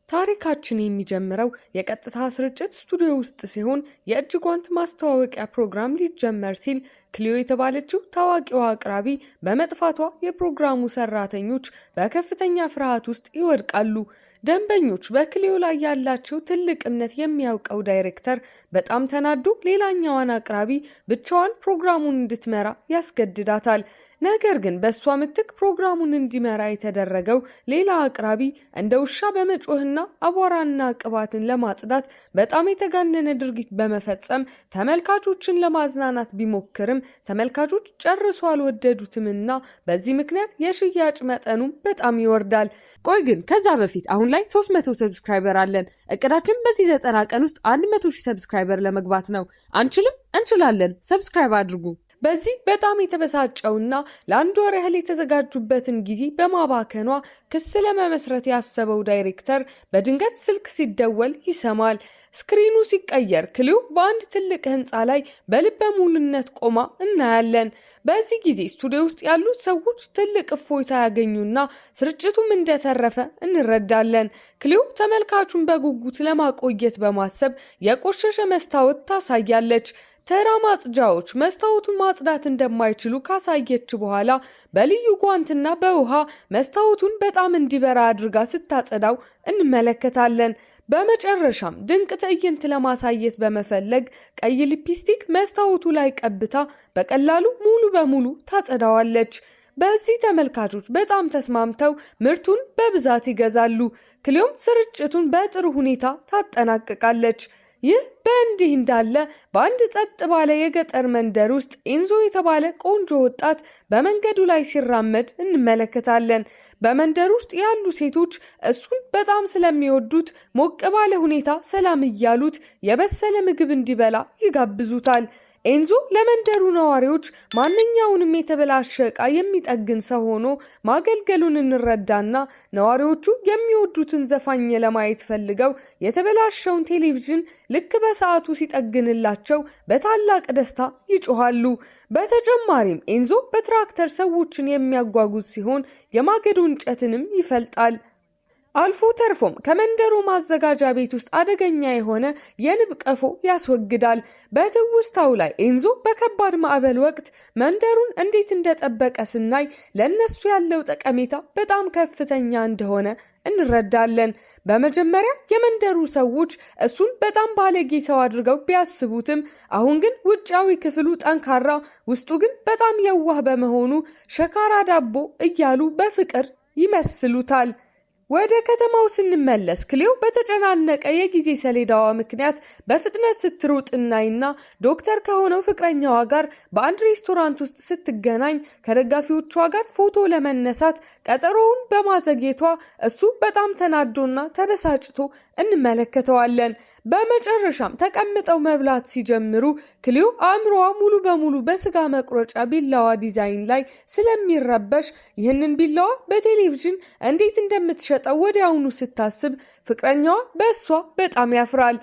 ታሪካችን የሚጀምረው የቀጥታ ስርጭት ስቱዲዮ ውስጥ ሲሆን የእጅ ጓንት ማስተዋወቂያ ፕሮግራም ሊጀመር ሲል ክሊዮ የተባለችው ታዋቂዋ አቅራቢ በመጥፋቷ የፕሮግራሙ ሰራተኞች በከፍተኛ ፍርሃት ውስጥ ይወድቃሉ። ደንበኞች በክሊዮ ላይ ያላቸው ትልቅ እምነት የሚያውቀው ዳይሬክተር በጣም ተናዶ ሌላኛዋን አቅራቢ ብቻዋን ፕሮግራሙን እንድትመራ ያስገድዳታል። ነገር ግን በእሷ ምትክ ፕሮግራሙን እንዲመራ የተደረገው ሌላ አቅራቢ እንደ ውሻ በመጮህና አቧራና ቅባትን ለማጽዳት በጣም የተጋነነ ድርጊት በመፈጸም ተመልካቾችን ለማዝናናት ቢሞክርም ተመልካቾች ጨርሶ አልወደዱትምና በዚህ ምክንያት የሽያጭ መጠኑ በጣም ይወርዳል። ቆይ ግን ከዛ በፊት አሁን ላይ 300 ሰብስክራይበር አለን። እቅዳችን በዚህ 90 ቀን ውስጥ 100,000 ሰብስክራይበር ለመግባት ነው። አንችልም? እንችላለን። ሰብስክራይብ አድርጉ። በዚህ በጣም የተበሳጨውና ለአንድ ወር ያህል የተዘጋጁበትን ጊዜ በማባከኗ ክስ ለመመስረት ያሰበው ዳይሬክተር በድንገት ስልክ ሲደወል ይሰማል። ስክሪኑ ሲቀየር ክሊዮ በአንድ ትልቅ ህንፃ ላይ በልበ ሙሉነት ቆማ እናያለን። በዚህ ጊዜ ስቱዲዮ ውስጥ ያሉት ሰዎች ትልቅ እፎይታ ያገኙና ስርጭቱም እንደተረፈ እንረዳለን። ክሊዮ ተመልካቹን በጉጉት ለማቆየት በማሰብ የቆሸሸ መስታወት ታሳያለች። ተራ ማጽጃዎች መስታወቱን ማጽዳት እንደማይችሉ ካሳየች በኋላ በልዩ ጓንትና በውሃ መስታወቱን በጣም እንዲበራ አድርጋ ስታጸዳው እንመለከታለን። በመጨረሻም ድንቅ ትዕይንት ለማሳየት በመፈለግ ቀይ ሊፕስቲክ መስታወቱ ላይ ቀብታ በቀላሉ ሙሉ በሙሉ ታጸዳዋለች። በዚህ ተመልካቾች በጣም ተስማምተው ምርቱን በብዛት ይገዛሉ። ክሊዮም ስርጭቱን በጥሩ ሁኔታ ታጠናቅቃለች። ይህ በእንዲህ እንዳለ በአንድ ጸጥ ባለ የገጠር መንደር ውስጥ ኤንዞ የተባለ ቆንጆ ወጣት በመንገዱ ላይ ሲራመድ እንመለከታለን። በመንደር ውስጥ ያሉ ሴቶች እሱን በጣም ስለሚወዱት ሞቅ ባለ ሁኔታ ሰላም እያሉት የበሰለ ምግብ እንዲበላ ይጋብዙታል። ኤንዞ ለመንደሩ ነዋሪዎች ማንኛውንም የተበላሸ ዕቃ የሚጠግን ሰው ሆኖ ማገልገሉን እንረዳና ነዋሪዎቹ የሚወዱትን ዘፋኝ ለማየት ፈልገው የተበላሸውን ቴሌቪዥን ልክ በሰዓቱ ሲጠግንላቸው በታላቅ ደስታ ይጮሃሉ። በተጨማሪም ኤንዞ በትራክተር ሰዎችን የሚያጓጉዝ ሲሆን የማገዶ እንጨትንም ይፈልጣል። አልፎ ተርፎም ከመንደሩ ማዘጋጃ ቤት ውስጥ አደገኛ የሆነ የንብ ቀፎ ያስወግዳል። በትውስታው ላይ ኤንዞ በከባድ ማዕበል ወቅት መንደሩን እንዴት እንደጠበቀ ስናይ ለነሱ ያለው ጠቀሜታ በጣም ከፍተኛ እንደሆነ እንረዳለን። በመጀመሪያ የመንደሩ ሰዎች እሱን በጣም ባለጌ ሰው አድርገው ቢያስቡትም አሁን ግን ውጫዊ ክፍሉ ጠንካራ፣ ውስጡ ግን በጣም የዋህ በመሆኑ ሸካራ ዳቦ እያሉ በፍቅር ይመስሉታል። ወደ ከተማው ስንመለስ ክሊዮ በተጨናነቀ የጊዜ ሰሌዳዋ ምክንያት በፍጥነት ስትሮጥ እናይና ዶክተር ከሆነው ፍቅረኛዋ ጋር በአንድ ሬስቶራንት ውስጥ ስትገናኝ ከደጋፊዎቿ ጋር ፎቶ ለመነሳት ቀጠሮውን በማዘግየቷ እሱ በጣም ተናዶና ተበሳጭቶ እንመለከተዋለን። በመጨረሻም ተቀምጠው መብላት ሲጀምሩ ክሊዮ አእምሮዋ ሙሉ በሙሉ በስጋ መቁረጫ ቢላዋ ዲዛይን ላይ ስለሚረበሽ ይህንን ቢላዋ በቴሌቪዥን እንዴት እንደምትሸጠው ወዲያውኑ ስታስብ ፍቅረኛዋ በእሷ በጣም ያፍራል።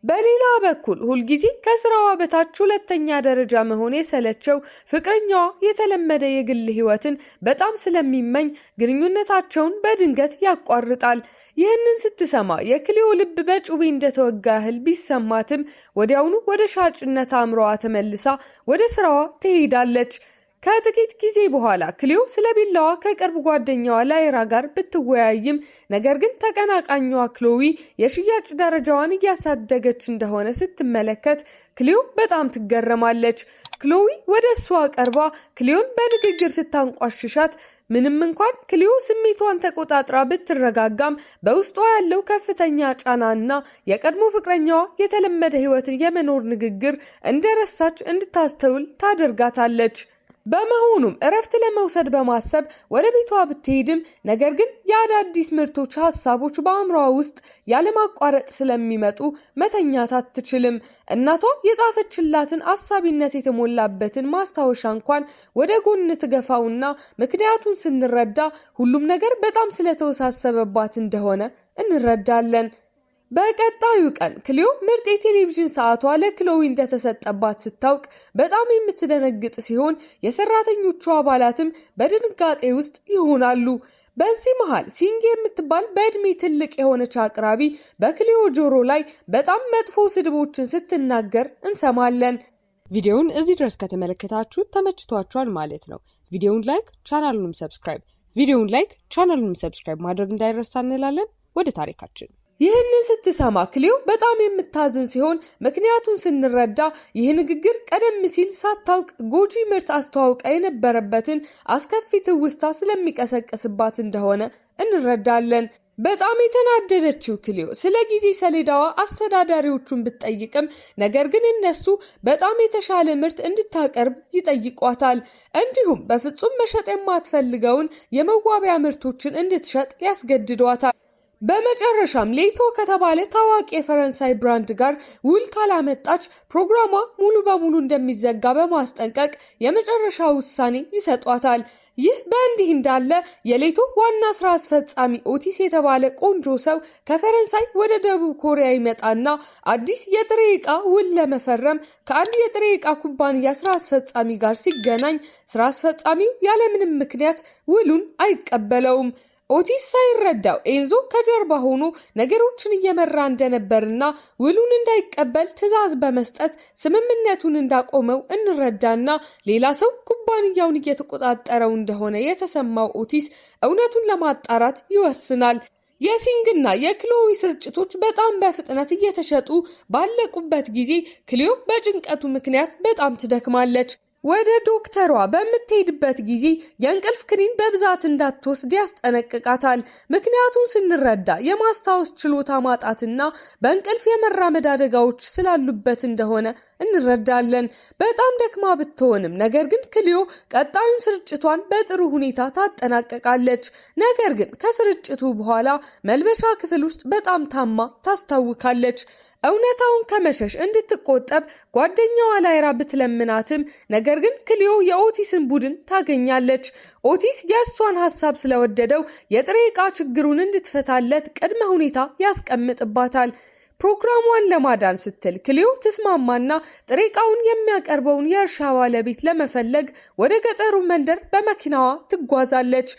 በሌላ በኩል ሁልጊዜ ከስራዋ በታች ሁለተኛ ደረጃ መሆን የሰለቸው ፍቅረኛዋ የተለመደ የግል ህይወትን በጣም ስለሚመኝ ግንኙነታቸውን በድንገት ያቋርጣል። ይህንን ስትሰማ የክሊዮ ልብ በጩቤ እንደተወጋ ያህል ቢሰማትም ወዲያውኑ ወደ ሻጭነት አእምሮዋ ተመልሳ ወደ ስራዋ ትሄዳለች። ከጥቂት ጊዜ በኋላ ክሊዮ ስለ ቢላዋ ከቅርብ ጓደኛዋ ላይራ ጋር ብትወያይም ነገር ግን ተቀናቃኟ ክሎዊ የሽያጭ ደረጃዋን እያሳደገች እንደሆነ ስትመለከት ክሊዮ በጣም ትገረማለች። ክሎዊ ወደ እሷ ቀርባ ክሊዮን በንግግር ስታንቋሽሻት ምንም እንኳን ክሊዮ ስሜቷን ተቆጣጥራ ብትረጋጋም በውስጧ ያለው ከፍተኛ ጫናና የቀድሞ ፍቅረኛዋ የተለመደ ህይወትን የመኖር ንግግር እንደረሳች እንድታስተውል ታደርጋታለች። በመሆኑም እረፍት ለመውሰድ በማሰብ ወደ ቤቷ ብትሄድም ነገር ግን የአዳዲስ ምርቶች ሀሳቦች በአእምሯ ውስጥ ያለማቋረጥ ስለሚመጡ መተኛት አትችልም። እናቷ የጻፈችላትን አሳቢነት የተሞላበትን ማስታወሻ እንኳን ወደ ጎን ትገፋውና ምክንያቱን ስንረዳ ሁሉም ነገር በጣም ስለተወሳሰበባት እንደሆነ እንረዳለን። በቀጣዩ ቀን ክሊዮ ምርጥ የቴሌቪዥን ሰዓቷ ለክሎዊ እንደተሰጠባት ስታውቅ በጣም የምትደነግጥ ሲሆን የሰራተኞቹ አባላትም በድንጋጤ ውስጥ ይሆናሉ። በዚህ መሃል ሲንግ የምትባል በእድሜ ትልቅ የሆነች አቅራቢ በክሊዮ ጆሮ ላይ በጣም መጥፎ ስድቦችን ስትናገር እንሰማለን። ቪዲዮውን እዚህ ድረስ ከተመለከታችሁ ተመችቷችኋል ማለት ነው። ቪዲዮውን ላይክ ቻናሉንም ሰብስክራይብ ማድረግ እንዳይረሳ እንላለን። ወደ ታሪካችን። ይህንን ስትሰማ ክሊዮ በጣም የምታዝን ሲሆን ምክንያቱን ስንረዳ ይህ ንግግር ቀደም ሲል ሳታውቅ ጎጂ ምርት አስተዋውቃ የነበረበትን አስከፊ ትውስታ ስለሚቀሰቅስባት እንደሆነ እንረዳለን። በጣም የተናደደችው ክሊዮ ስለ ጊዜ ሰሌዳዋ አስተዳዳሪዎቹን ብትጠይቅም ነገር ግን እነሱ በጣም የተሻለ ምርት እንድታቀርብ ይጠይቋታል። እንዲሁም በፍጹም መሸጥ የማትፈልገውን የመዋቢያ ምርቶችን እንድትሸጥ ያስገድዷታል። በመጨረሻም ሌቶ ከተባለ ታዋቂ የፈረንሳይ ብራንድ ጋር ውል ካላመጣች ፕሮግራሟ ሙሉ በሙሉ እንደሚዘጋ በማስጠንቀቅ የመጨረሻ ውሳኔ ይሰጧታል። ይህ በእንዲህ እንዳለ የሌቶ ዋና ስራ አስፈጻሚ ኦቲስ የተባለ ቆንጆ ሰው ከፈረንሳይ ወደ ደቡብ ኮሪያ ይመጣና አዲስ የጥሬ ዕቃ ውል ለመፈረም ከአንድ የጥሬ ዕቃ ኩባንያ ስራ አስፈጻሚ ጋር ሲገናኝ ስራ አስፈጻሚው ያለምንም ምክንያት ውሉን አይቀበለውም። ኦቲስ ሳይረዳው ኤንዞ ከጀርባ ሆኖ ነገሮችን እየመራ እንደነበርና ውሉን እንዳይቀበል ትዕዛዝ በመስጠት ስምምነቱን እንዳቆመው እንረዳና ሌላ ሰው ኩባንያውን እየተቆጣጠረው እንደሆነ የተሰማው ኦቲስ እውነቱን ለማጣራት ይወስናል። የሲንግና የክሎዊ ስርጭቶች በጣም በፍጥነት እየተሸጡ ባለቁበት ጊዜ ክሊዮ በጭንቀቱ ምክንያት በጣም ትደክማለች። ወደ ዶክተሯ በምትሄድበት ጊዜ የእንቅልፍ ክኒን በብዛት እንዳትወስድ ያስጠነቅቃታል። ምክንያቱን ስንረዳ የማስታወስ ችሎታ ማጣትና በእንቅልፍ የመራመድ አደጋዎች ስላሉበት እንደሆነ እንረዳለን። በጣም ደክማ ብትሆንም ነገር ግን ክሊዮ ቀጣዩን ስርጭቷን በጥሩ ሁኔታ ታጠናቀቃለች። ነገር ግን ከስርጭቱ በኋላ መልበሻ ክፍል ውስጥ በጣም ታማ ታስታውካለች። እውነታውን ከመሸሽ እንድትቆጠብ ጓደኛዋ ላይራ ብትለምናትም ነገር ግን ክሊዮ የኦቲስን ቡድን ታገኛለች። ኦቲስ የእሷን ሀሳብ ስለወደደው የጥሬ ዕቃ ችግሩን እንድትፈታለት ቅድመ ሁኔታ ያስቀምጥባታል። ፕሮግራሟን ለማዳን ስትል ክሊዮ ትስማማና ጥሬ ዕቃውን የሚያቀርበውን የእርሻ ባለቤት ለመፈለግ ወደ ገጠሩ መንደር በመኪናዋ ትጓዛለች።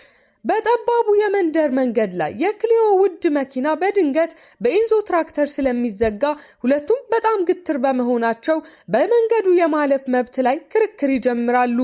በጠባቡ የመንደር መንገድ ላይ የክሊዮ ውድ መኪና በድንገት በኤንዞ ትራክተር ስለሚዘጋ ሁለቱም በጣም ግትር በመሆናቸው በመንገዱ የማለፍ መብት ላይ ክርክር ይጀምራሉ።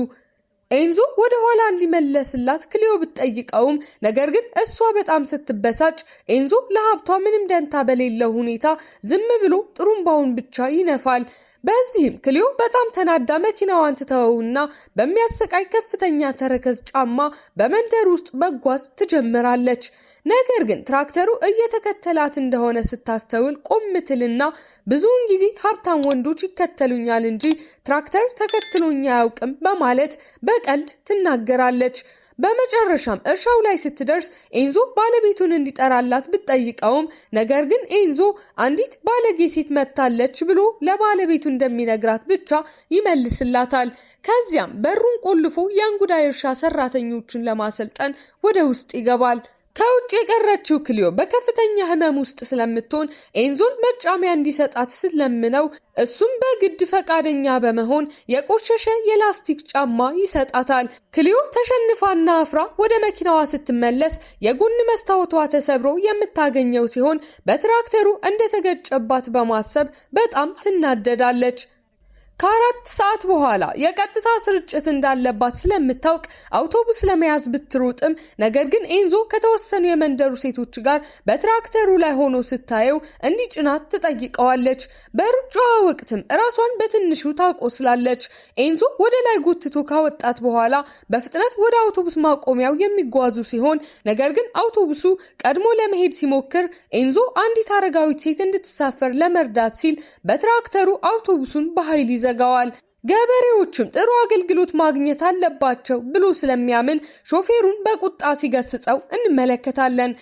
ኤንዞ ወደ ኋላ እንዲመለስላት ክሊዮ ብትጠይቀውም ነገር ግን እሷ በጣም ስትበሳጭ ኤንዞ ለሀብቷ ምንም ደንታ በሌለው ሁኔታ ዝም ብሎ ጥሩምባውን ብቻ ይነፋል። በዚህም ክሊዮ በጣም ተናዳ መኪናዋን ትተወውና በሚያሰቃይ ከፍተኛ ተረከዝ ጫማ በመንደር ውስጥ መጓዝ ትጀምራለች። ነገር ግን ትራክተሩ እየተከተላት እንደሆነ ስታስተውል ቆም ትልና ብዙውን ጊዜ ሀብታም ወንዶች ይከተሉኛል እንጂ ትራክተር ተከትሎኝ አያውቅም በማለት በቀልድ ትናገራለች። በመጨረሻም እርሻው ላይ ስትደርስ ኤንዞ ባለቤቱን እንዲጠራላት ብትጠይቀውም ነገር ግን ኤንዞ አንዲት ባለጌ ሴት መታለች ብሎ ለባለቤቱ እንደሚነግራት ብቻ ይመልስላታል። ከዚያም በሩን ቆልፎ የእንጉዳይ እርሻ ሰራተኞችን ለማሰልጠን ወደ ውስጥ ይገባል። ከውጭ የቀረችው ክሊዮ በከፍተኛ ህመም ውስጥ ስለምትሆን ኤንዞን መጫሚያ እንዲሰጣት ስትለምነው እሱም በግድ ፈቃደኛ በመሆን የቆሸሸ የላስቲክ ጫማ ይሰጣታል። ክሊዮ ተሸንፋና አፍራ ወደ መኪናዋ ስትመለስ የጎን መስታወቷ ተሰብሮ የምታገኘው ሲሆን በትራክተሩ እንደተገጨባት በማሰብ በጣም ትናደዳለች። ከ4 ሰዓት በኋላ የቀጥታ ስርጭት እንዳለባት ስለምታውቅ አውቶቡስ ለመያዝ ብትሮጥም ነገር ግን ኤንዞ ከተወሰኑ የመንደሩ ሴቶች ጋር በትራክተሩ ላይ ሆኖ ስታየው እንዲጭናት ትጠይቀዋለች። በሩጫዋ ወቅትም ራሷን በትንሹ ታቆስላለች። ኤንዞ ወደ ላይ ጎትቶ ካወጣት በኋላ በፍጥነት ወደ አውቶቡስ ማቆሚያው የሚጓዙ ሲሆን ነገር ግን አውቶቡሱ ቀድሞ ለመሄድ ሲሞክር ኤንዞ አንዲት አረጋዊት ሴት እንድትሳፈር ለመርዳት ሲል በትራክተሩ አውቶቡሱን በኃይል ይዘጋዋል። ገበሬዎችም ጥሩ አገልግሎት ማግኘት አለባቸው ብሎ ስለሚያምን ሾፌሩን በቁጣ ሲገስጸው እንመለከታለን።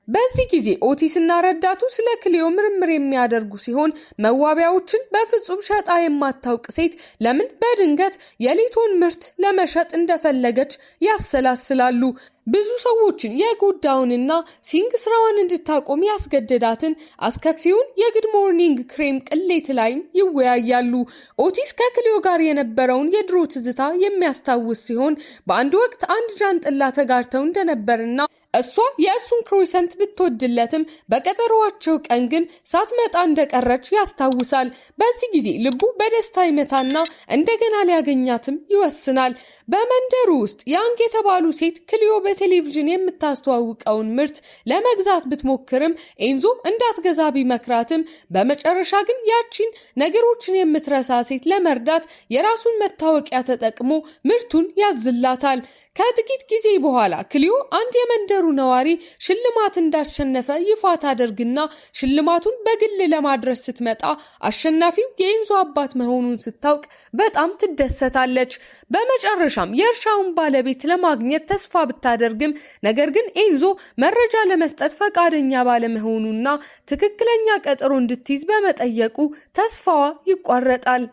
በዚህ ጊዜ ኦቲስና ረዳቱ ስለ ክሊዮ ምርምር የሚያደርጉ ሲሆን መዋቢያዎችን በፍጹም ሸጣ የማታውቅ ሴት ለምን በድንገት የሌቶን ምርት ለመሸጥ እንደፈለገች ያሰላስላሉ። ብዙ ሰዎችን የጎዳውንና ሲንግ ስራዋን እንድታቆም ያስገደዳትን አስከፊውን የጉድ ሞርኒንግ ክሬም ቅሌት ላይም ይወያያሉ። ኦቲስ ከክሊዮ ጋር የነበረውን የድሮ ትዝታ የሚያስታውስ ሲሆን በአንድ ወቅት አንድ ጃንጥላ ተጋርተው እንደነበርና እሷ የእሱን ክሮሰንት ብትወድለትም በቀጠሮዋቸው ቀን ግን ሳትመጣ እንደቀረች ያስታውሳል። በዚህ ጊዜ ልቡ በደስታ ይመታና እንደገና ሊያገኛትም ይወስናል። በመንደሩ ውስጥ ያንግ የተባሉ ሴት ክሊዮ በቴሌቪዥን የምታስተዋውቀውን ምርት ለመግዛት ብትሞክርም ኤንዞ እንዳትገዛ ቢመክራትም በመጨረሻ ግን ያቺን ነገሮችን የምትረሳ ሴት ለመርዳት የራሱን መታወቂያ ተጠቅሞ ምርቱን ያዝላታል። ከጥቂት ጊዜ በኋላ ክሊዮ አንድ የመንደሩ ነዋሪ ሽልማት እንዳሸነፈ ይፋ ታደርግና ሽልማቱን በግል ለማድረስ ስትመጣ አሸናፊው የኤንዞ አባት መሆኑን ስታውቅ በጣም ትደሰታለች። በመጨረሻም የእርሻውን ባለቤት ለማግኘት ተስፋ ብታደርግም ነገር ግን ኤንዞ መረጃ ለመስጠት ፈቃደኛ ባለመሆኑና ትክክለኛ ቀጠሮ እንድትይዝ በመጠየቁ ተስፋዋ ይቋረጣል።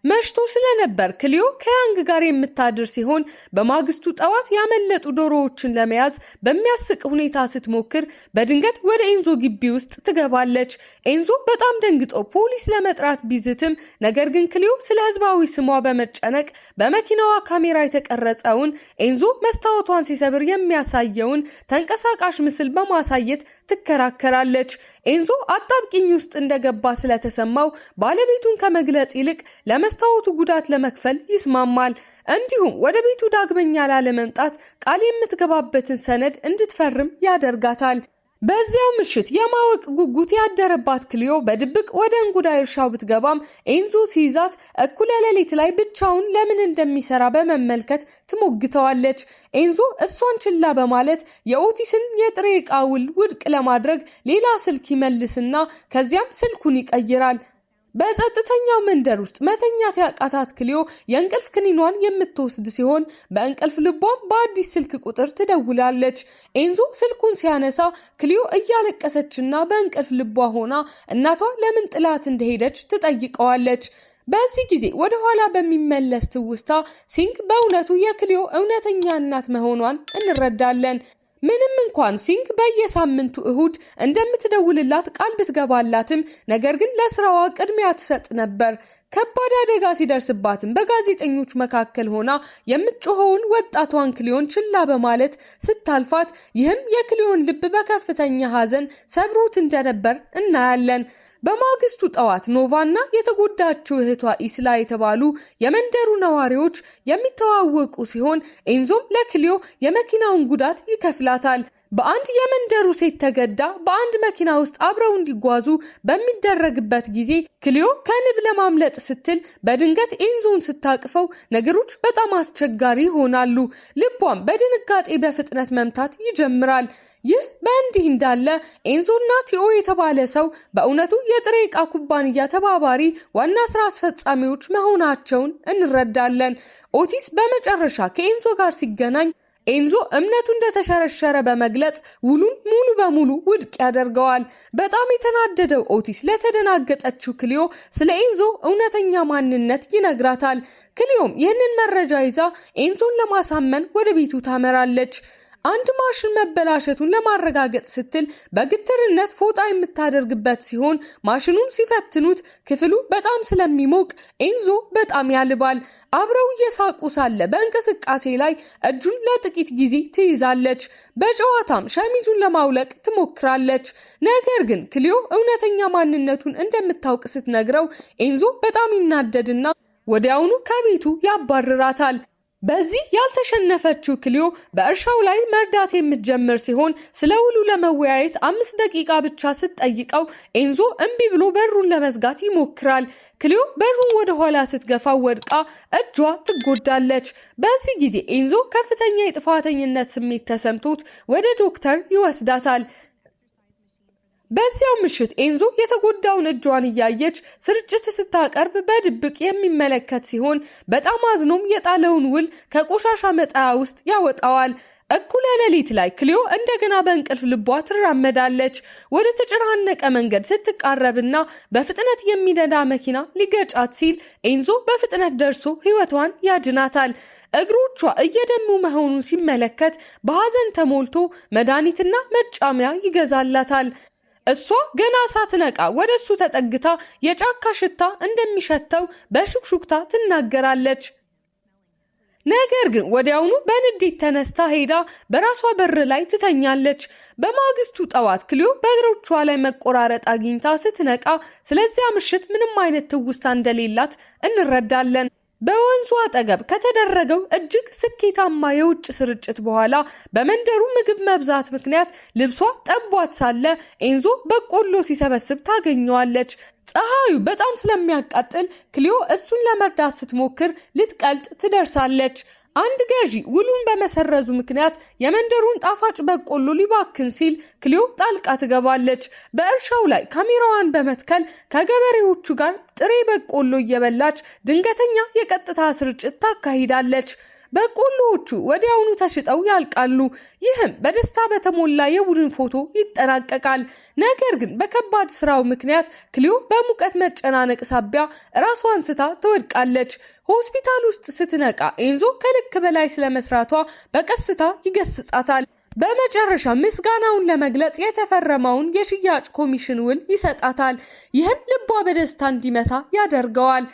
መሽቶ ስለነበር ክሊዮ ከያንግ ጋር የምታድር ሲሆን በማግስቱ ጠዋት ያመለጡ ዶሮዎችን ለመያዝ በሚያስቅ ሁኔታ ስትሞክር በድንገት ወደ ኤንዞ ግቢ ውስጥ ትገባለች። ኤንዞ በጣም ደንግጦ ፖሊስ ለመጥራት ቢዝትም ነገር ግን ክሊዮ ስለ ሕዝባዊ ስሟ በመጨነቅ በመኪናዋ ካሜራ የተቀረጸውን ኤንዞ መስታወቷን ሲሰብር የሚያሳየውን ተንቀሳቃሽ ምስል በማሳየት ትከራከራለች። ኤንዞ አጣብቂኝ ውስጥ እንደገባ ስለተሰማው ባለቤቱን ከመግለጽ ይልቅ ለመስታወቱ ጉዳት ለመክፈል ይስማማል። እንዲሁም ወደ ቤቱ ዳግመኛ ላለመምጣት ቃል የምትገባበትን ሰነድ እንድትፈርም ያደርጋታል። በዚያው ምሽት የማወቅ ጉጉት ያደረባት ክሊዮ በድብቅ ወደ እንጉዳይ እርሻው ብትገባም ኤንዞ ሲይዛት እኩለ ሌሊት ላይ ብቻውን ለምን እንደሚሰራ በመመልከት ትሞግተዋለች። ኤንዞ እሷን ችላ በማለት የኦቲስን የጥሬ ዕቃ ውል ውድቅ ለማድረግ ሌላ ስልክ ይመልስና ከዚያም ስልኩን ይቀይራል። በጸጥተኛው መንደር ውስጥ መተኛት ያቃታት ክሊዮ የእንቅልፍ ክኒኗን የምትወስድ ሲሆን በእንቅልፍ ልቧም በአዲስ ስልክ ቁጥር ትደውላለች። ኤንዞ ስልኩን ሲያነሳ ክሊዮ እያለቀሰችና በእንቅልፍ ልቧ ሆና እናቷ ለምን ጥላት እንደሄደች ትጠይቀዋለች። በዚህ ጊዜ ወደ ኋላ በሚመለስ ትውስታ ሲንግ በእውነቱ የክሊዮ እውነተኛ እናት መሆኗን እንረዳለን። ምንም እንኳን ሲንግ በየሳምንቱ እሁድ እንደምትደውልላት ቃል ብትገባላትም ነገር ግን ለስራዋ ቅድሚያ ትሰጥ ነበር። ከባድ አደጋ ሲደርስባትም በጋዜጠኞች መካከል ሆና የምትጮኸውን ወጣቷን ክሊዮን ችላ በማለት ስታልፋት ይህም የክሊዮን ልብ በከፍተኛ ሐዘን ሰብሮት እንደነበር እናያለን። በማግስቱ ጠዋት ኖቫና የተጎዳችው እህቷ ኢስላ የተባሉ የመንደሩ ነዋሪዎች የሚተዋወቁ ሲሆን ኤንዞም ለክሊዮ የመኪናውን ጉዳት ይከፍላታል። በአንድ የመንደሩ ሴት ተገዳ በአንድ መኪና ውስጥ አብረው እንዲጓዙ በሚደረግበት ጊዜ ክሊዮ ከንብ ለማምለጥ ስትል በድንገት ኤንዞን ስታቅፈው ነገሮች በጣም አስቸጋሪ ይሆናሉ። ልቧም በድንጋጤ በፍጥነት መምታት ይጀምራል። ይህ በእንዲህ እንዳለ ኤንዞና ቲኦ የተባለ ሰው በእውነቱ የጥሬ ዕቃ ኩባንያ ተባባሪ ዋና ስራ አስፈጻሚዎች መሆናቸውን እንረዳለን። ኦቲስ በመጨረሻ ከኤንዞ ጋር ሲገናኝ ኤንዞ እምነቱ እንደተሸረሸረ በመግለጽ ውሉን ሙሉ በሙሉ ውድቅ ያደርገዋል። በጣም የተናደደው ኦቲስ ለተደናገጠችው ክሊዮ ስለ ኤንዞ እውነተኛ ማንነት ይነግራታል። ክሊዮም ይህንን መረጃ ይዛ ኤንዞን ለማሳመን ወደ ቤቱ ታመራለች። አንድ ማሽን መበላሸቱን ለማረጋገጥ ስትል በግትርነት ፎጣ የምታደርግበት ሲሆን ማሽኑን ሲፈትኑት ክፍሉ በጣም ስለሚሞቅ ኤንዞ በጣም ያልባል። አብረው እየሳቁ ሳለ በእንቅስቃሴ ላይ እጁን ለጥቂት ጊዜ ትይዛለች። በጨዋታም ሸሚዙን ለማውለቅ ትሞክራለች። ነገር ግን ክሊዮ እውነተኛ ማንነቱን እንደምታውቅ ስትነግረው ኤንዞ በጣም ይናደድና ወዲያውኑ ከቤቱ ያባርራታል። በዚህ ያልተሸነፈችው ክሊዮ በእርሻው ላይ መርዳት የምትጀምር ሲሆን ስለ ውሉ ለመወያየት 5 ደቂቃ ብቻ ስትጠይቀው ኤንዞ እምቢ ብሎ በሩን ለመዝጋት ይሞክራል። ክሊዮ በሩን ወደ ኋላ ስትገፋው ወድቃ እጇ ትጎዳለች። በዚህ ጊዜ ኤንዞ ከፍተኛ የጥፋተኝነት ስሜት ተሰምቶት ወደ ዶክተር ይወስዳታል። በዚያው ምሽት ኤንዞ የተጎዳውን እጇን እያየች ስርጭት ስታቀርብ በድብቅ የሚመለከት ሲሆን በጣም አዝኖም የጣለውን ውል ከቆሻሻ መጣያ ውስጥ ያወጣዋል። እኩለ ሌሊት ላይ ክሊዮ እንደገና በእንቅልፍ ልቧ ትራመዳለች። ወደ ተጨናነቀ መንገድ ስትቃረብና በፍጥነት የሚነዳ መኪና ሊገጫት ሲል ኤንዞ በፍጥነት ደርሶ ሕይወቷን ያድናታል። እግሮቿ እየደሙ መሆኑን ሲመለከት በሐዘን ተሞልቶ መድኃኒትና መጫሚያ ይገዛላታል። እሷ ገና ሳትነቃ ወደ እሱ ተጠግታ የጫካ ሽታ እንደሚሸተው በሹክሹክታ ትናገራለች። ነገር ግን ወዲያውኑ በንዴት ተነስታ ሄዳ በራሷ በር ላይ ትተኛለች። በማግስቱ ጠዋት ክሊዮ በእግሮቿ ላይ መቆራረጥ አግኝታ ስትነቃ ስለዚያ ምሽት ምንም አይነት ትውስታ እንደሌላት እንረዳለን። በወንዙ አጠገብ ከተደረገው እጅግ ስኬታማ የውጭ ስርጭት በኋላ በመንደሩ ምግብ መብዛት ምክንያት ልብሷ ጠቧት ሳለ ኤንዞ በቆሎ ሲሰበስብ ታገኘዋለች። ፀሐዩ በጣም ስለሚያቃጥል ክሊዮ እሱን ለመርዳት ስትሞክር ልትቀልጥ ትደርሳለች። አንድ ገዢ ውሉን በመሰረዙ ምክንያት የመንደሩን ጣፋጭ በቆሎ ሊባክን ሲል ክሊዮ ጣልቃ ትገባለች። በእርሻው ላይ ካሜራዋን በመትከል ከገበሬዎቹ ጋር ጥሬ በቆሎ እየበላች ድንገተኛ የቀጥታ ስርጭት ታካሂዳለች። በቆሎዎቹ ወዲያውኑ ተሽጠው ያልቃሉ። ይህም በደስታ በተሞላ የቡድን ፎቶ ይጠናቀቃል። ነገር ግን በከባድ ስራው ምክንያት ክሊዮ በሙቀት መጨናነቅ ሳቢያ ራሷን ስታ ትወድቃለች። ሆስፒታል ውስጥ ስትነቃ ኤንዞ ከልክ በላይ ስለመስራቷ በቀስታ ይገስጻታል። በመጨረሻ ምስጋናውን ለመግለጽ የተፈረመውን የሽያጭ ኮሚሽን ውል ይሰጣታል። ይህም ልቧ በደስታ እንዲመታ ያደርገዋል።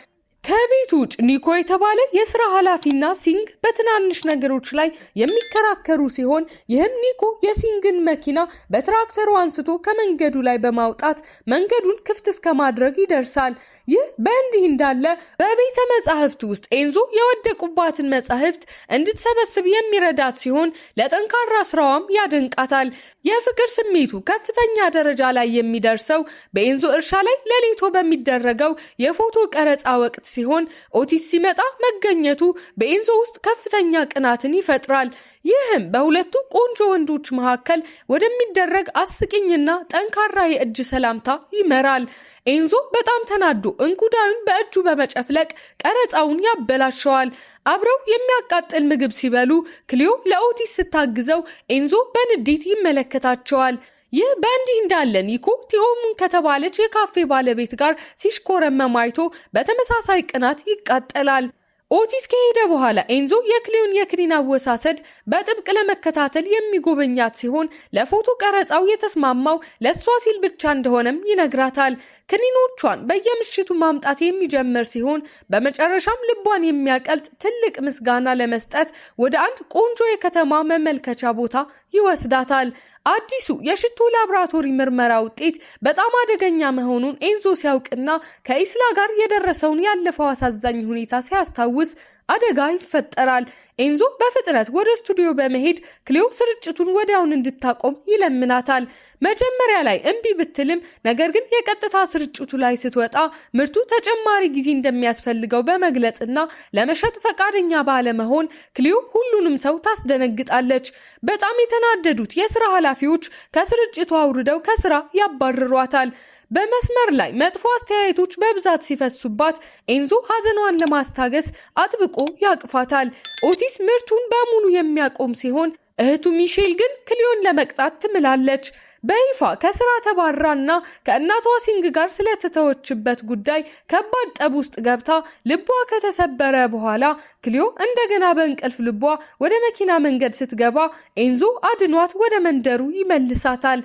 ከቤት ውጭ ኒኮ የተባለ የስራ ኃላፊና ሲንግ በትናንሽ ነገሮች ላይ የሚከራከሩ ሲሆን ይህም ኒኮ የሲንግን መኪና በትራክተሩ አንስቶ ከመንገዱ ላይ በማውጣት መንገዱን ክፍት እስከ ማድረግ ይደርሳል። ይህ በእንዲህ እንዳለ በቤተ መጻሕፍት ውስጥ ኤንዞ የወደቁባትን መጻሕፍት እንድትሰበስብ የሚረዳት ሲሆን ለጠንካራ ስራዋም ያደንቃታል። የፍቅር ስሜቱ ከፍተኛ ደረጃ ላይ የሚደርሰው በኤንዞ እርሻ ላይ ለሌቶ በሚደረገው የፎቶ ቀረጻ ወቅት ሲሆን ኦቲስ ሲመጣ መገኘቱ በኤንዞ ውስጥ ከፍተኛ ቅናትን ይፈጥራል። ይህም በሁለቱ ቆንጆ ወንዶች መካከል ወደሚደረግ አስቂኝና ጠንካራ የእጅ ሰላምታ ይመራል። ኤንዞ በጣም ተናዶ እንጉዳዩን በእጁ በመጨፍለቅ ቀረጻውን ያበላሸዋል። አብረው የሚያቃጥል ምግብ ሲበሉ ክሊዮ ለኦቲስ ስታግዘው ኤንዞ በንዴት ይመለከታቸዋል። ይህ በእንዲህ እንዳለ ኒኮ ቲኦሙን ከተባለች የካፌ ባለቤት ጋር ሲሽኮረመም አይቶ በተመሳሳይ ቅናት ይቃጠላል። ኦቲስ ከሄደ በኋላ ኤንዞ የክሊዮን የክኒን አወሳሰድ በጥብቅ ለመከታተል የሚጎበኛት ሲሆን ለፎቶ ቀረጻው የተስማማው ለእሷ ሲል ብቻ እንደሆነም ይነግራታል። ክኒኖቿን በየምሽቱ ማምጣት የሚጀምር ሲሆን በመጨረሻም ልቧን የሚያቀልጥ ትልቅ ምስጋና ለመስጠት ወደ አንድ ቆንጆ የከተማ መመልከቻ ቦታ ይወስዳታል። አዲሱ የሽቶ ላብራቶሪ ምርመራ ውጤት በጣም አደገኛ መሆኑን ኤንዞ ሲያውቅና ከኢስላ ጋር የደረሰውን ያለፈው አሳዛኝ ሁኔታ ሲያስታውስ አደጋ ይፈጠራል። ኤንዞ በፍጥነት ወደ ስቱዲዮ በመሄድ ክሊዮ ስርጭቱን ወዲያውን እንድታቆም ይለምናታል። መጀመሪያ ላይ እምቢ ብትልም ነገር ግን የቀጥታ ስርጭቱ ላይ ስትወጣ ምርቱ ተጨማሪ ጊዜ እንደሚያስፈልገው በመግለጽና ለመሸጥ ፈቃደኛ ባለመሆን ክሊዮ ሁሉንም ሰው ታስደነግጣለች። በጣም የተናደዱት የስራ ኃላፊዎች ከስርጭቱ አውርደው ከስራ ያባርሯታል። በመስመር ላይ መጥፎ አስተያየቶች በብዛት ሲፈሱባት ኤንዞ ሐዘኗን ለማስታገስ አጥብቆ ያቅፋታል። ኦቲስ ምርቱን በሙሉ የሚያቆም ሲሆን እህቱ ሚሼል ግን ክሊዮን ለመቅጣት ትምላለች። በይፋ ከስራ ተባራና ከእናቷ ሲንግ ጋር ስለተተወችበት ጉዳይ ከባድ ጠብ ውስጥ ገብታ ልቧ ከተሰበረ በኋላ ክሊዮ እንደገና በእንቅልፍ ልቧ ወደ መኪና መንገድ ስትገባ ኤንዞ አድኗት ወደ መንደሩ ይመልሳታል።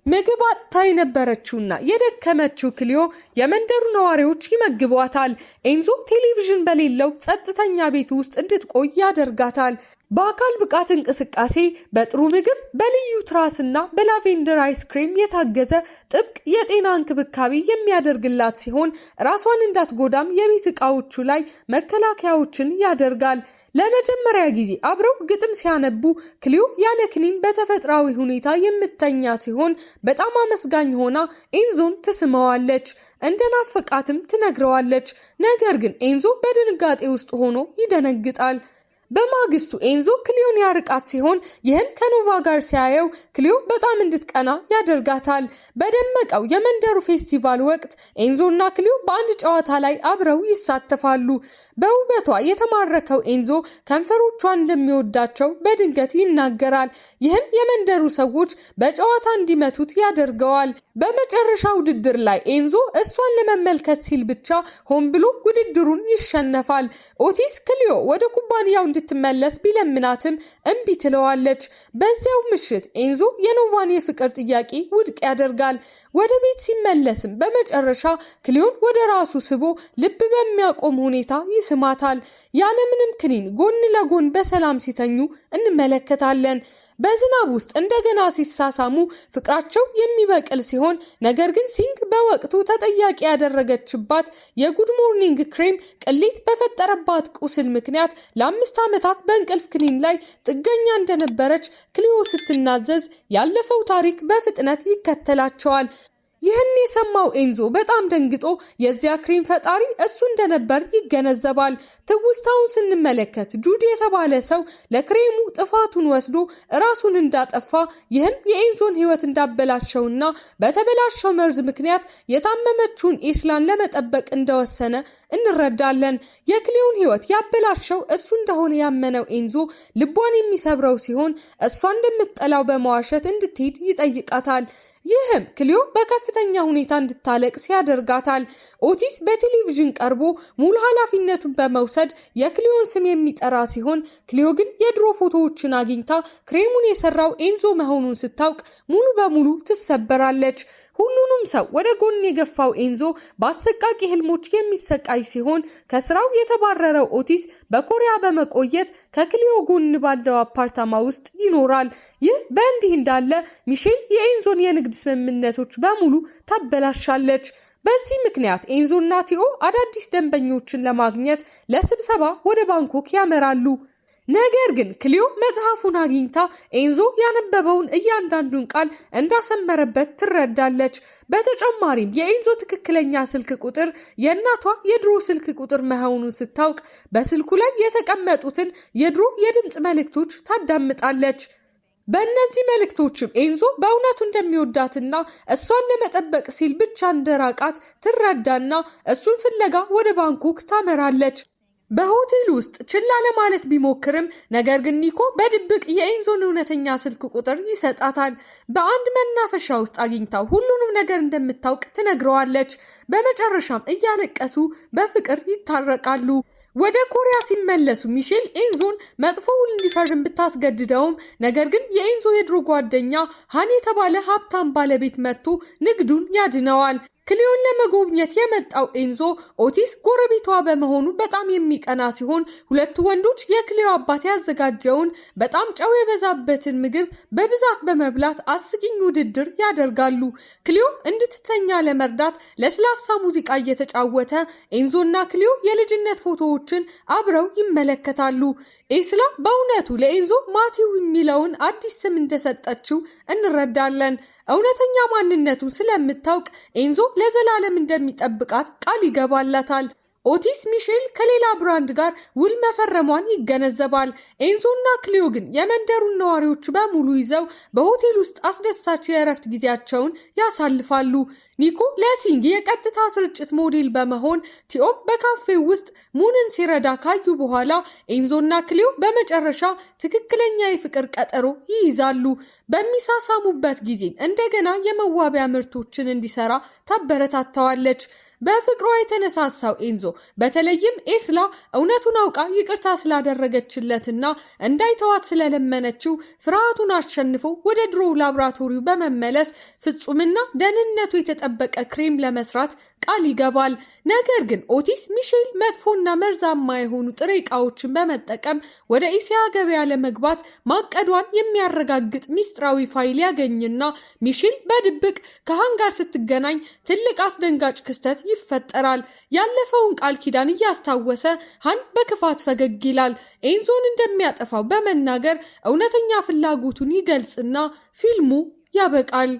ምግብ አጥታ የነበረችውና የደከመችው ክሊዮ የመንደሩ ነዋሪዎች ይመግቧታል። ኤንዞ ቴሌቪዥን በሌለው ጸጥተኛ ቤት ውስጥ እንድትቆይ ያደርጋታል። በአካል ብቃት እንቅስቃሴ፣ በጥሩ ምግብ፣ በልዩ ትራስና በላቬንደር አይስክሬም የታገዘ ጥብቅ የጤና እንክብካቤ የሚያደርግላት ሲሆን ራሷን እንዳትጎዳም የቤት ዕቃዎቹ ላይ መከላከያዎችን ያደርጋል። ለመጀመሪያ ጊዜ አብረው ግጥም ሲያነቡ ክሊዮ ያለ ክኒን በተፈጥሯዊ ሁኔታ የምተኛ ሲሆን በጣም አመስጋኝ ሆና ኤንዞን ትስመዋለች። እንደናፈቃትም ትነግረዋለች። ነገር ግን ኤንዞ በድንጋጤ ውስጥ ሆኖ ይደነግጣል። በማግስቱ ኤንዞ ክሊዮን ያርቃት ሲሆን ይህም ከኖቫ ጋር ሲያየው ክሊዮ በጣም እንድትቀና ያደርጋታል። በደመቀው የመንደሩ ፌስቲቫል ወቅት ኤንዞና ክሊዮ በአንድ ጨዋታ ላይ አብረው ይሳተፋሉ። በውበቷ የተማረከው ኤንዞ ከንፈሮቿን እንደሚወዳቸው በድንገት ይናገራል። ይህም የመንደሩ ሰዎች በጨዋታ እንዲመቱት ያደርገዋል። በመጨረሻ ውድድር ላይ ኤንዞ እሷን ለመመልከት ሲል ብቻ ሆን ብሎ ውድድሩን ይሸነፋል። ኦቲስ ክሊዮ ወደ ኩባንያው እንድትመለስ ቢለምናትም እምቢ ትለዋለች። በዚያው ምሽት ኤንዞ የኖቫን የፍቅር ጥያቄ ውድቅ ያደርጋል። ወደ ቤት ሲመለስም በመጨረሻ ክሊዮን ወደ ራሱ ስቦ ልብ በሚያቆም ሁኔታ ይስማታል። ያለምንም ክኒን ጎን ለጎን በሰላም ሲተኙ እንመለከታለን። በዝናብ ውስጥ እንደገና ሲሳሳሙ ፍቅራቸው የሚበቅል ሲሆን ነገር ግን ሲንግ በወቅቱ ተጠያቂ ያደረገችባት የጉድ ሞርኒንግ ክሬም ቅሊት በፈጠረባት ቁስል ምክንያት ለ5 ዓመታት በእንቅልፍ ክኒን ላይ ጥገኛ እንደነበረች ክሊዮ ስትናዘዝ ያለፈው ታሪክ በፍጥነት ይከተላቸዋል። ይህን የሰማው ኤንዞ በጣም ደንግጦ የዚያ ክሬም ፈጣሪ እሱ እንደነበር ይገነዘባል። ትውስታውን ስንመለከት ጁድ የተባለ ሰው ለክሬሙ ጥፋቱን ወስዶ ራሱን እንዳጠፋ ይህም የኤንዞን ሕይወት እንዳበላሸውና በተበላሸው መርዝ ምክንያት የታመመችውን ኤስላን ለመጠበቅ እንደወሰነ እንረዳለን። የክሊዮን ሕይወት ያበላሸው እሱ እንደሆነ ያመነው ኤንዞ ልቧን የሚሰብረው ሲሆን እሷ እንደምትጠላው በመዋሸት እንድትሄድ ይጠይቃታል። ይህም ክሊዮ በከፍተኛ ሁኔታ እንድታለቅስ ያደርጋታል። ኦቲስ በቴሌቪዥን ቀርቦ ሙሉ ኃላፊነቱን በመውሰድ የክሊዮን ስም የሚጠራ ሲሆን ክሊዮ ግን የድሮ ፎቶዎችን አግኝታ ክሬሙን የሰራው ኤንዞ መሆኑን ስታውቅ ሙሉ በሙሉ ትሰበራለች። ሁሉንም ሰው ወደ ጎን የገፋው ኤንዞ በአሰቃቂ ህልሞች የሚሰቃይ ሲሆን ከስራው የተባረረው ኦቲስ በኮሪያ በመቆየት ከክሊዮ ጎን ባለው አፓርታማ ውስጥ ይኖራል። ይህ በእንዲህ እንዳለ ሚሼል የኤንዞን የንግድ ስምምነቶች በሙሉ ታበላሻለች። በዚህ ምክንያት ኤንዞና ቲኦ አዳዲስ ደንበኞችን ለማግኘት ለስብሰባ ወደ ባንኮክ ያመራሉ። ነገር ግን ክሊዮ መጽሐፉን አግኝታ ኤንዞ ያነበበውን እያንዳንዱን ቃል እንዳሰመረበት ትረዳለች። በተጨማሪም የኤንዞ ትክክለኛ ስልክ ቁጥር የእናቷ የድሮ ስልክ ቁጥር መሆኑን ስታውቅ በስልኩ ላይ የተቀመጡትን የድሮ የድምፅ መልእክቶች ታዳምጣለች። በእነዚህ መልእክቶችም ኤንዞ በእውነቱ እንደሚወዳትና እሷን ለመጠበቅ ሲል ብቻ እንደራቃት ትረዳና እሱን ፍለጋ ወደ ባንኮክ ታመራለች። በሆቴል ውስጥ ችላ ለማለት ቢሞክርም ነገር ግን ኒኮ በድብቅ የኤንዞን እውነተኛ ስልክ ቁጥር ይሰጣታል። በአንድ መናፈሻ ውስጥ አግኝታው ሁሉንም ነገር እንደምታውቅ ትነግረዋለች። በመጨረሻም እያለቀሱ በፍቅር ይታረቃሉ። ወደ ኮሪያ ሲመለሱ ሚሼል ኤንዞን መጥፎውን እንዲፈርም ብታስገድደውም ነገር ግን የኤንዞ የድሮ ጓደኛ ሃን የተባለ ሀብታም ባለቤት መጥቶ ንግዱን ያድነዋል። ክሊዮን ለመጎብኘት የመጣው ኤንዞ ኦቲስ ጎረቤቷ በመሆኑ በጣም የሚቀና ሲሆን ሁለቱ ወንዶች የክሊዮ አባት ያዘጋጀውን በጣም ጨው የበዛበትን ምግብ በብዛት በመብላት አስቂኝ ውድድር ያደርጋሉ። ክሊዮ እንድትተኛ ለመርዳት ለስላሳ ሙዚቃ እየተጫወተ ኤንዞና ክሊዮ የልጅነት ፎቶዎችን አብረው ይመለከታሉ። ኤስላ በእውነቱ ለኤንዞ ማቲው የሚለውን አዲስ ስም እንደሰጠችው እንረዳለን። እውነተኛ ማንነቱን ስለምታውቅ ኤንዞ ለዘላለም እንደሚጠብቃት ቃል ይገባላታል። ኦቲስ ሚሼል ከሌላ ብራንድ ጋር ውል መፈረሟን ይገነዘባል። ኤንዞና ክሊዮ ግን የመንደሩን ነዋሪዎች በሙሉ ይዘው በሆቴል ውስጥ አስደሳች የእረፍት ጊዜያቸውን ያሳልፋሉ። ኒኮ ለሲንግ የቀጥታ ስርጭት ሞዴል በመሆን ቲኦም በካፌው ውስጥ ሙንን ሲረዳ ካዩ በኋላ ኤንዞና ክሊዮ በመጨረሻ ትክክለኛ የፍቅር ቀጠሮ ይይዛሉ። በሚሳሳሙበት ጊዜም እንደገና የመዋቢያ ምርቶችን እንዲሰራ ታበረታታዋለች። በፍቅሯ የተነሳሳው ኤንዞ በተለይም ኤስላ እውነቱን አውቃ ይቅርታ ስላደረገችለትና እንዳይተዋት ስለለመነችው ፍርሃቱን አሸንፎ ወደ ድሮ ላብራቶሪው በመመለስ ፍጹምና ደህንነቱ የተጠበቀ ክሬም ለመስራት ቃል ይገባል። ነገር ግን ኦቲስ ሚሼል መጥፎና መርዛማ የሆኑ ጥሬ ዕቃዎችን በመጠቀም ወደ እስያ ገበያ ለመግባት ማቀዷን የሚያረጋግጥ ሚስጥራዊ ፋይል ያገኝና ሚሼል በድብቅ ከሃን ጋር ስትገናኝ ትልቅ አስደንጋጭ ክስተት ይፈጠራል። ያለፈውን ቃል ኪዳን እያስታወሰ ሃን በክፋት ፈገግ ይላል። ኤንዞን እንደሚያጠፋው በመናገር እውነተኛ ፍላጎቱን ይገልጽና ፊልሙ ያበቃል።